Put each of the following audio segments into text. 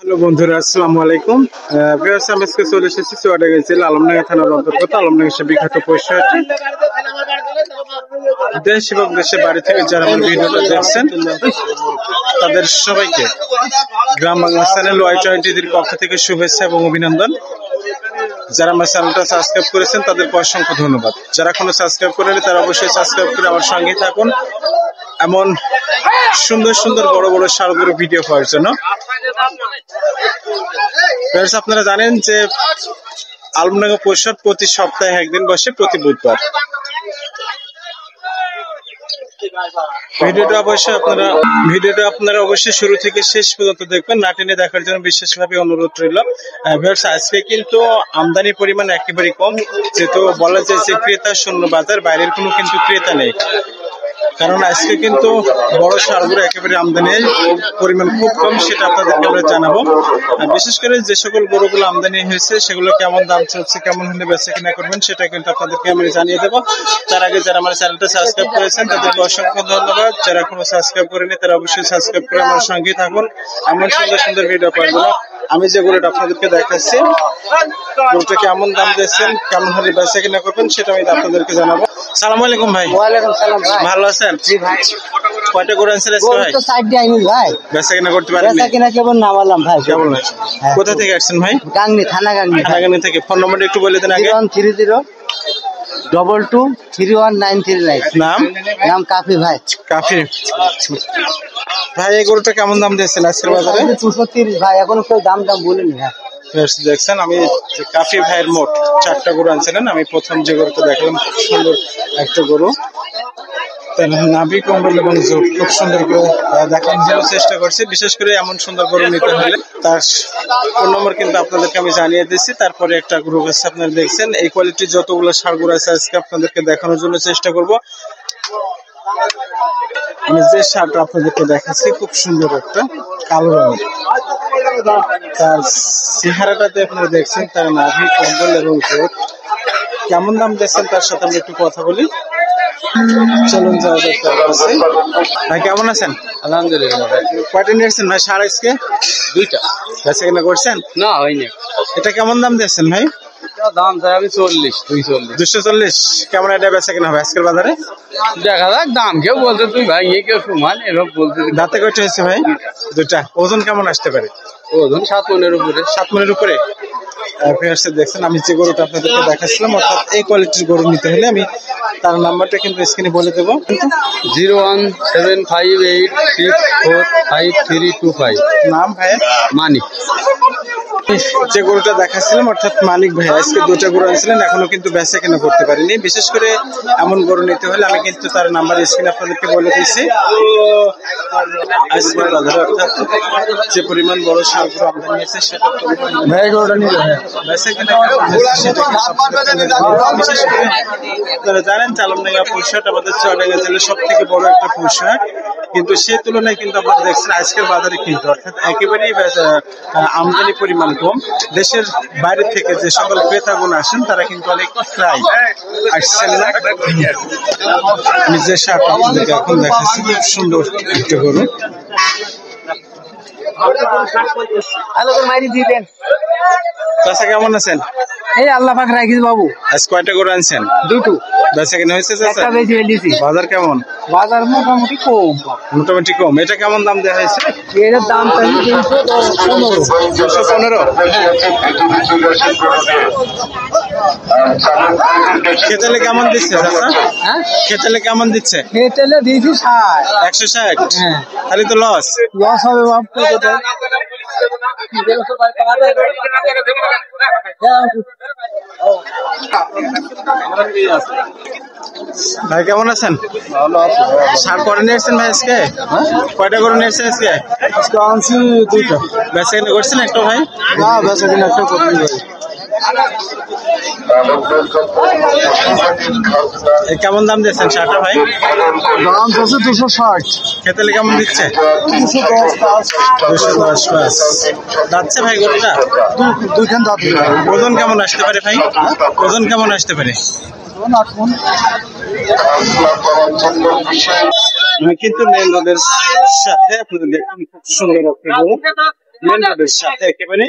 Hello বন্ধুরা, আসসালামু আলাইকুম। ভিউয়ার্স, আমি আজকে চলে এসেছি চুয়াডাঙ্গা জেলা আলমডাঙ্গা থানার অন্তর্গত আলমডাঙ্গা সে বিখ্যাত পরিষদটি। দেশ এবং দেশের বাড়ি থেকে যারা আমার ভিডিওটা দেখছেন তাদের সবাইকে গ্রাম বাংলা চ্যানেল Y20 পক্ষ থেকে শুভেচ্ছা এবং অভিনন্দন। যারা আমার চ্যানেলটা সাবস্ক্রাইব করেছেন তাদেরকে অসংখ্য ধন্যবাদ। যারা এখনো সাবস্ক্রাইব করেনি তারা অবশ্যই সাবস্ক্রাইব করে আমার সঙ্গেই থাকুন এমন সুন্দর সুন্দর বড় বড় ষাঁড়গুলো ভিডিও পাওয়ার জন্য। আপনারা জানেন যে আলমডাঙ্গা পরিষদ প্রতি সপ্তাহে একদিন বসে, প্রতি বুধবার। ভিডিওটা আপনারা অবশ্যই শুরু থেকে শেষ পর্যন্ত দেখবেন, না টেনে দেখার জন্য বিশেষভাবে অনুরোধ রইল। আজকে কিন্তু আমদানির পরিমাণ একেবারেই কম, যেহেতু বলা যায় যে ক্রেতা শূন্য বাজার, বাইরের কোনো কিন্তু ক্রেতা নেই। কারণ আজকে কিন্তু বড় ষাঁড়গুলো একেবারে আমদানি পরিমাণ খুব কম, সেটা আপনাদেরকে আমরা জানাবো। বিশেষ করে যে সকল গরুগুলো আমদানি হয়েছে সেগুলো কেমন দাম চলছে, কেমন হলে বেচা কিনা করবেন সেটা কিন্তু আপনাদেরকে আমি জানিয়ে দেবো। তার আগে যারা আমার চ্যানেলটা সাবস্ক্রাইব করেছেন তাদেরকে অসংখ্য ধন্যবাদ। যারা কোনো সাবস্ক্রাইব করেনি তারা অবশ্যই সাবস্ক্রাইব করে আমার সঙ্গেই থাকুন। এমন সুন্দর সুন্দর ভিডিও পাবো। আমি যে গরুটা আপনাদেরকে দেখাচ্ছি, গরুটা কেমন দাম দিচ্ছেন, কেমন হলে বেচা কিনা করবেন সেটা আমি আপনাদেরকে জানাবো। সালামু আলাইকুম ভাই। ওয়ালাইকুম সালাম ভাই। ভালো আছেন? জি ভাই। কয়টা গরু আনছেন আজকে ভাই? তো সাইড দিয়ে আইনি ভাই। বেচা কিনা করতে পারেন? বেচা কিনা কেবল নামালাম ভাই। কেবল না। কোথা থেকে আসছেন ভাই? গাংনি, থানা গাংনি। থানা গাংনি থেকে। ফোন নম্বরটা একটু বলে দেন আগে। 01302319399। নাম কাফি ভাই। কাফি ভাই, এই গরুটা কেমন দাম দিয়েছেন আজকের বাজারে? 230 ভাই, এখনো কেউ দাম বলেনি ভাই। দেখছেন, আমি কাফি ভাইয়ের মোট 4টা গরু আনছিলেন। আমি প্রথম যে গরুটা দেখলাম খুব সুন্দর একটা গরু, নাভি কম্বল এবং জোট খুব সুন্দর করে দেখানোর চেষ্টা করছি। বিশেষ করে এমন সুন্দর গরু নিতে হলে তার ফোন নম্বর কিন্তু আপনাদেরকে আমি জানিয়ে দিচ্ছি। তারপরে একটা গ্রুপ আছে, আপনারা দেখছেন। এই কোয়ালিটির যতগুলো ষাঁড় গরু আছে আজকে আপনাদেরকে দেখানোর জন্য চেষ্টা করব। আমি যে ষাঁড়টা আপনাদেরকে দেখাচ্ছি খুব সুন্দর একটা কালো রঙের, তার চেহারাটাতে আপনারা দেখছেন, তার নাভি কম্বল এবং জোট কেমন দাম দেখছেন তার সাথে আমরা একটু কথা বলি। চলুন যাওয়া যাক তার কাছে। ভাই কেমন আছেন? আলহামদুলিল্লাহ ভাই। কয়টা নিয়েছেন ভাই ষাঁড় আজকে? 2টা। বেচা কিনা করছেন? না হয়নি। এটা কেমন দাম দিয়েছেন ভাই? দাম চাই আমি 240। 240। কেমন এটা বেচা কিনা হবে আজকের বাজারে? দেখা যাক, দাম কেউ বলতে তুই ভাই কেউ সমান এরকম বলতে। দাঁতে কয়টা হয়েছে ভাই? 2টা। ওজন কেমন আসতে পারে? ওজন 7 মনের উপরে। 7 মনের উপরে। দেখছেন, আমি যে গরুটা আপনাদেরকে দেখাচ্ছিলাম, অর্থাৎ এই কোয়ালিটির গরু নিতে হলে আমি তার নাম্বারটা কিন্তু স্ক্রিনে বলে দেবো। 01758645325। নাম ভাই? মানিক। যে গরুটা দেখাচ্ছিলাম অর্থাৎ মানিক ভাই আজকে 2টা গরু আনছিলেন, এখনো কিন্তু বেচা কেনা করতে পারিনি। বিশেষ করে এমন গরু নিতে হলে আমি কিন্তু তার নাম্বার স্ক্রিনে আপনাদেরকে বলে দিয়েছি। আজকের বাজারে অর্থাৎ যে পরিমাণ বড় ষাঁড় গরু আমদানি হয়েছে সেটা বেচা কেনা আপনারা জানেন আলমডাঙ্গা পরিষদ আমাদের চুয়াডাঙ্গা জেলার সব থেকে বড় একটা পরিষদ, কিন্তু সে তুলনায় কিন্তু আপনারা দেখছেন আজকের বাজারে কিন্তু অর্থাৎ একেবারেই আমদানি পরিমাণ কম। দেশের বাইরে থেকে যে সকল ক্রেতাগুলো আসেন তারা কিন্তু অনেক প্রায় আসছেন না। আমি যে ষাঁড়টা আপনাদেরকে এখন দেখাচ্ছি খুব সুন্দর একটা গরু। চাচা কেমন আছেন? এই আল্লাহ পাক রাখিস বাবু। আজ কয়টা গরু আনছেন? 2টো। বেচা কিনা হয়েছে চাচা? একটা বেশি হয়েছে। বাজার কেমন? বাজার মোটামুটি কম। মোটামুটি কম। এটা কেমন দাম দেওয়া হয়েছে? এটার দাম চাই 215। 215। খেতেলে কেমন দিচ্ছে চাচা? হ্যাঁ, খেতেলে কেমন দিচ্ছে? খেতেলে দিয়েছি 60। 160। হ্যাঁ, তাহলে তো লস হবে বাপ। ভাই কেমন আছেন? ষাঁড় কয়টা নিয়েছেন ভাই আজকে? কয়টা করে নিয়েছেন আজকে? আজকে আনছি 2টা। বেচা কিনা করছেন একটা ভাই? না, বেচা কিনা একটা করি ভাই। কেমন দাম দিচ্ছেন ষাঁড়টা ভাই? দাম হচ্ছে 260। খেতেলে কেমন দিচ্ছে? 210 210। যাচ্ছে ভাই গরুটা? দুইখান দাঁত। ওজন কেমন আসতে পারে ভাই? ওজন কেমন আসতে পারে? আমি কিন্তু মেন রোডের সাথে আপনাদের দেখুন খুব সুন্দর একটা গরু। মেন রোডের সাথে একেবারে।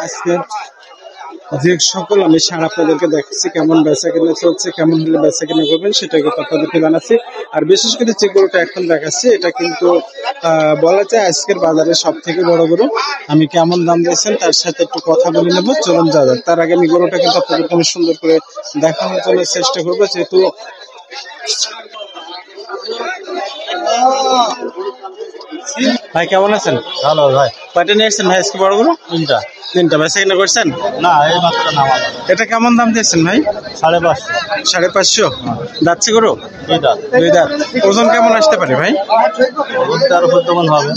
আজকে যে সকল আমি সার আপনাদেরকে দেখাচ্ছি, কেমন বেচা কেনা চলছে, কেমন হলে বেচা কেনা করবেন সেটা কিন্তু আপনাদেরকে জানাচ্ছি। আর বিশেষ করে যে গরুটা এখন দেখাচ্ছি এটা কিন্তু বলা যায় আজকের বাজারে সব থেকে বড় গরু। আমি কেমন দাম দিয়েছেন তার সাথে একটু কথা বলে নেবো, চলুন যা যাক। তার আগে আমি গরুটা কিন্তু আপনাদেরকে আমি সুন্দর করে দেখানোর জন্য চেষ্টা করবো, যেহেতু ভাই কেমন আছেন? ভালো ভাই। কয়টা নিয়ে এসছেন ভাই আজকে বড় গরু? তিনটা বেচা কেনা করছেন? না এই মাত্র নামা। এটা কেমন দাম দিয়েছেন ভাই? 550। 550 যাচ্ছে গরু? দুই দাঁত। ওজন কেমন আসতে পারে ভাই? 13-14 মণ হবে।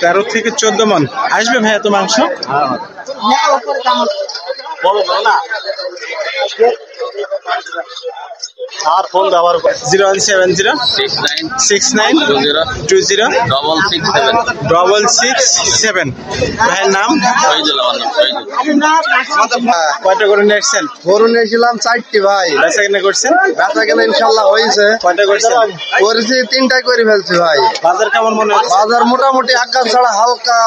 13 থেকে 14 মণ আসবে ভাই এত মাংস? বড় না। আর ফোন ব্যবহার 01769206667 ভাইয়ের নাম? কয়টা করে নিয়ে এসছেন? গরু নিয়েছিলাম 4টি ভাই। বেচা কেনা করছেন? বেচা কেনা ইনশাল্লাহ হয়েছে। কয়টা করছেন? করেছি 3টাই করে ফেলছি ভাই। বাজার কেমন মনে হচ্ছে? বাজার মোটামুটি আকাশ ছাড়া হালকা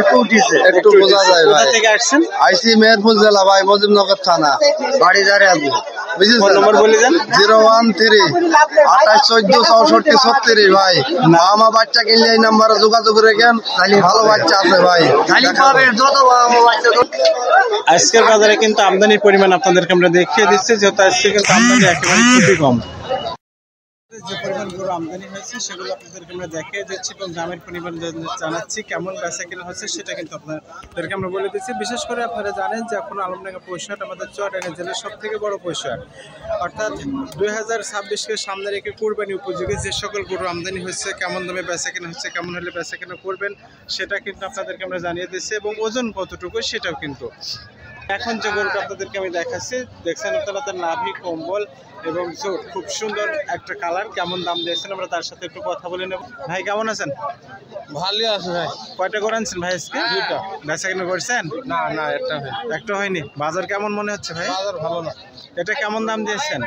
একটু উঠিছে, একটু বোঝা যায় ভাই। কোথা থেকে আসছেন? আইসি মেহেরপুর জেলা ভাই, মজিমনগর থানা, বাড়ি দাঁড়িয়ে আছে। ফোন নম্বর বলে দেন। 013-2814-64-36 ভাই। মা বাচ্চা কিনলে এই নাম্বারে যোগাযোগ রেখেন, ভালো বাচ্চা আছে ভাই। আজকের বাজারে কিন্তু আমদানির পরিমাণ আপনাদেরকে আমরা দেখিয়ে দিচ্ছি, যেহেতু আজকে কিন্তু আমদানি একেবারে খুবই কম। যে পরিমাণ গরু আমদানি হয়েছে সেগুলো আপনাদেরকে আমরা দেখিয়ে দিচ্ছি এবং দামের পরিমাণ জানাচ্ছি, কেমন বেচা কেনা হচ্ছে সেটা কিন্তু আপনাদেরকে আমরা বলে দিচ্ছি। বিশেষ করে আপনারা জানেন যে এখন আলমডাঙ্গা পৌষহাট আমাদের চুয়াডাঙ্গা জেলার সব থেকে বড় পৌষহাট, অর্থাৎ 2026কে সামনে রেখে কোরবানি উপযোগী যে সকল গরু আমদানি হচ্ছে, কেমন দামে বেচা কেনা হচ্ছে, কেমন হলে বেচা কেনা করবেন সেটা কিন্তু আপনাদেরকে আমরা জানিয়ে দিচ্ছি এবং ওজন কতটুকু সেটাও কিন্তু। এখন যে গরুটা আপনাদেরকে আমি দেখাচ্ছি, দেখছেন আপনারা তার নাভি, কম্বল এবং চোখ, খুব সুন্দর একটা কালার। কেমন দাম দিয়েছেন আমরা তার সাথে একটু কথা বলে নেব। ভাই কেমন আছেন? ভালো আছে ভাই। কয়টা করে আনছেন ভাই আজকে? 2টা। বেচা কেনা করছেন? না একটা হয়নি। বাজার কেমন মনে হচ্ছে ভাই? বাজার ভালো না। এটা কেমন দাম দিয়েছেন?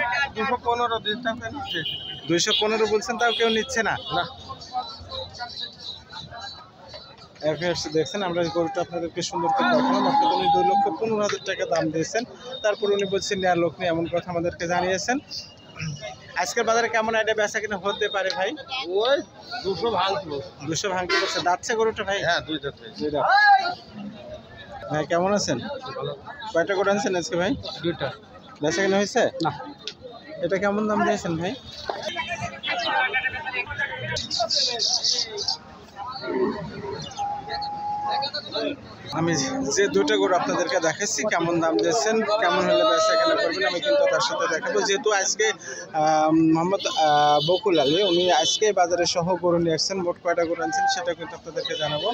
215 বলছেন, তাও কেউ নিচ্ছে না। দেখছেন আমরা গরুটা আপনাদেরকে সুন্দর করে দেখালাম, আপনাদের উনি 2,15,000 টাকা দাম দিয়েছেন। তারপর উনি বলছেন নেওয়ার লোক নেই, এমন কথা আমাদেরকে জানিয়েছেন। আজকের বাজারে কেমন আইডিয়া বেচা কিনা হতে পারে ভাই? ওই 200 ভাঙলো। 200 ভাঙতে বলছে। দাঁতছে গরুটা ভাই? হ্যাঁ, 2 দাঁত। ভাই কেমন আছেন? কয়টা করে আনছেন আজকে ভাই? 2টা। বেচা কিনা হয়েছে? না। এটা কেমন দাম দিয়েছেন ভাই? আমি যে 2টা গরু আপনাদেরকে দেখাচ্ছি, কেমন দাম দিয়েছেন, কেমন হলে বেচা কেনা করবেন আমি কিন্তু তার সাথে দেখাবো। যেহেতু আজকে মোহাম্মদ বকুল আলী উনি আজকে বাজারে সহ গরু নিয়ে আসছেন, মোট কয়টা গরু আনছেন সেটা কিন্তু আপনাদেরকে জানাবো।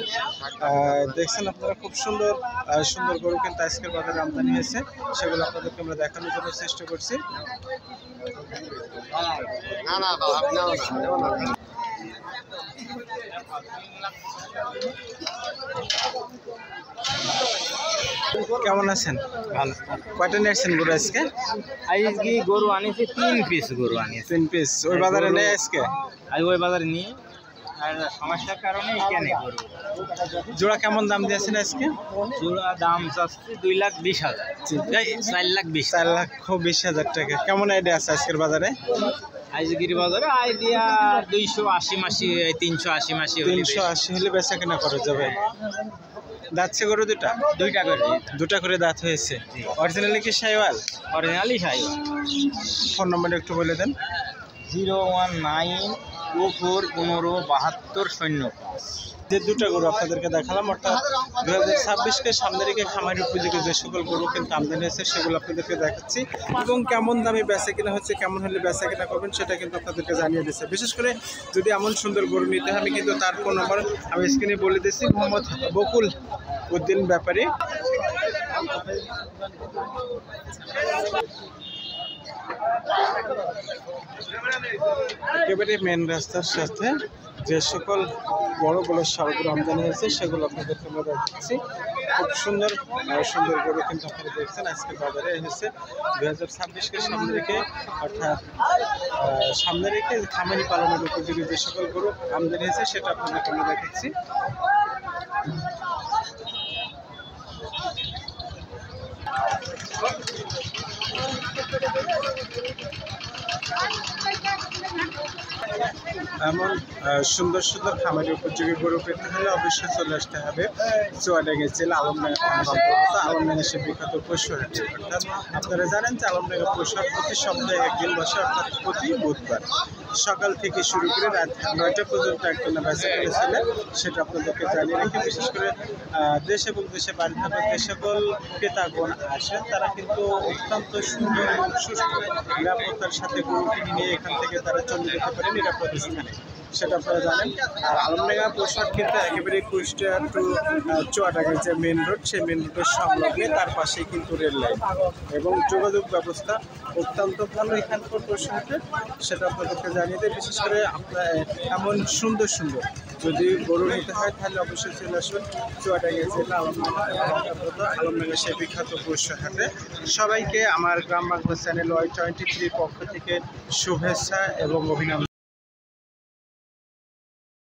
দেখছেন আপনারা খুব সুন্দর সুন্দর গরু কিন্তু আজকের বাজারে আমদানি হয়েছে, সেগুলো আপনাদেরকে আমরা দেখানোর জন্য চেষ্টা করছি। কেমন আছেন? ভালো। কয়টা নিয়ে আসছেন গরু আজকে? আজকে গরু আনিছি 3 পিস গরু আনিছি। 3 পিস। ওই বাজারে নেই আজকে? আজ ওই বাজারে নিয়ে আর সমস্যার কারণে এখানে গরু। জোড়া কেমন দাম দিয়েছেন আজকে? জোড়া দাম চাচ্ছি 2,20,000। 4,20,000 টাকা। কেমন আইডিয়া আছে আজকের বাজারে? আজকের বাজারে আইডিয়া 280 380 380 হলে বেচা কেনা করা যাবে। দাঁতছে গরু দুটা? 2টা করে। 2টা করে দাঁত হয়েছে। অরিজিনালি কি শাইওয়াল? অরিজিনালি শাইওয়াল। ফোন নম্বরটা একটু বলে দেন। 01924157205। যে 2টা গরু আপনাদেরকে দেখালাম, অর্থাৎ 2026কে সামনে রেখে খামারি উপযোগী যে সকল গরু কিন্তু আমদানি হয়েছে সেগুলো আপনাদেরকে দেখাচ্ছি এবং কেমন দামে বেচা কেনা হচ্ছে, কেমন হলে বেচা কেনা করবেন সেটা কিন্তু আপনাদেরকে জানিয়ে দিচ্ছে। বিশেষ করে যদি এমন সুন্দর গরু নিতে হয় আমি কিন্তু তার ফোন নম্বর আমি স্ক্রিনে বলে দিচ্ছি, মোহাম্মদ বকুল উদ্দিন ব্যাপারী। একেবারে মেন রাস্তার সাথে যে সকল বড় বড় সারগুলো আমদানি হয়েছে সেগুলো আপনাদেরকে আমরা দেখাচ্ছি। খুব সুন্দর সুন্দর গরু কিন্তু আপনারা দেখছেন আজকে বাজারে এসেছে 2026-কে সামনে রেখে, অর্থাৎ সামনে রেখে খামারি পালনের উপযোগী যে সকল গরু আমদানি হয়েছে সেটা আপনাদেরকে আমরা দেখাচ্ছি। এমন সুন্দর সুন্দর খামারি উপযোগী গরু পেতে হলে অবশ্যই চলে আসতে হবে চুয়াডাঙ্গা জেলা আলমডাঙ্গা সে বিখ্যাত পশু হাটে। অর্থাৎ আপনারা জানেন যে আলমডাঙ্গা পশু হাট প্রতি সপ্তাহে একদিন বসে, অর্থাৎ প্রতি বুধবার সকাল থেকে শুরু করে রাত 9টা পর্যন্ত একদিন বেচা করে চলে, সেটা আপনাদেরকে জানিয়ে রেখে বিশেষ করে দেশ এবং দেশে বাড়ি থাকা যে সকল ক্রেতাগণ আসেন তারা কিন্তু অত্যন্ত সুন্দর এবং সুস্থ নিরাপত্তার সাথে গরু কিনে নিয়ে এখান থেকে তারা চলে যেতে পারে নিরাপদ স্থানে, সেটা আপনারা জানেন। আর আলমডাঙ্গা পোশাক কিন্তু একেবারে কুষ্টিয়া টু চুয়াডাঙ্গার যে মেন রোড, সেই মেন রোডের সংলগ্নে তার পাশেই কিন্তু রেল লাইন এবং যোগাযোগ ব্যবস্থা অত্যন্ত ভালো এখানকার পোশাকে, সেটা আপনাদেরকে জানিয়ে দেয়। বিশেষ করে আপনার এমন সুন্দর সুন্দর যদি গরু নিতে হয় তাহলে অবশ্যই চলে আসুন চুয়াডাঙ্গা জেলা আলমডাঙ্গা সেই বিখ্যাত পশু হাটে। সবাইকে আমার গ্রাম বাংলা চ্যানেল Y23 পক্ষ থেকে শুভেচ্ছা এবং অভিনন্দন।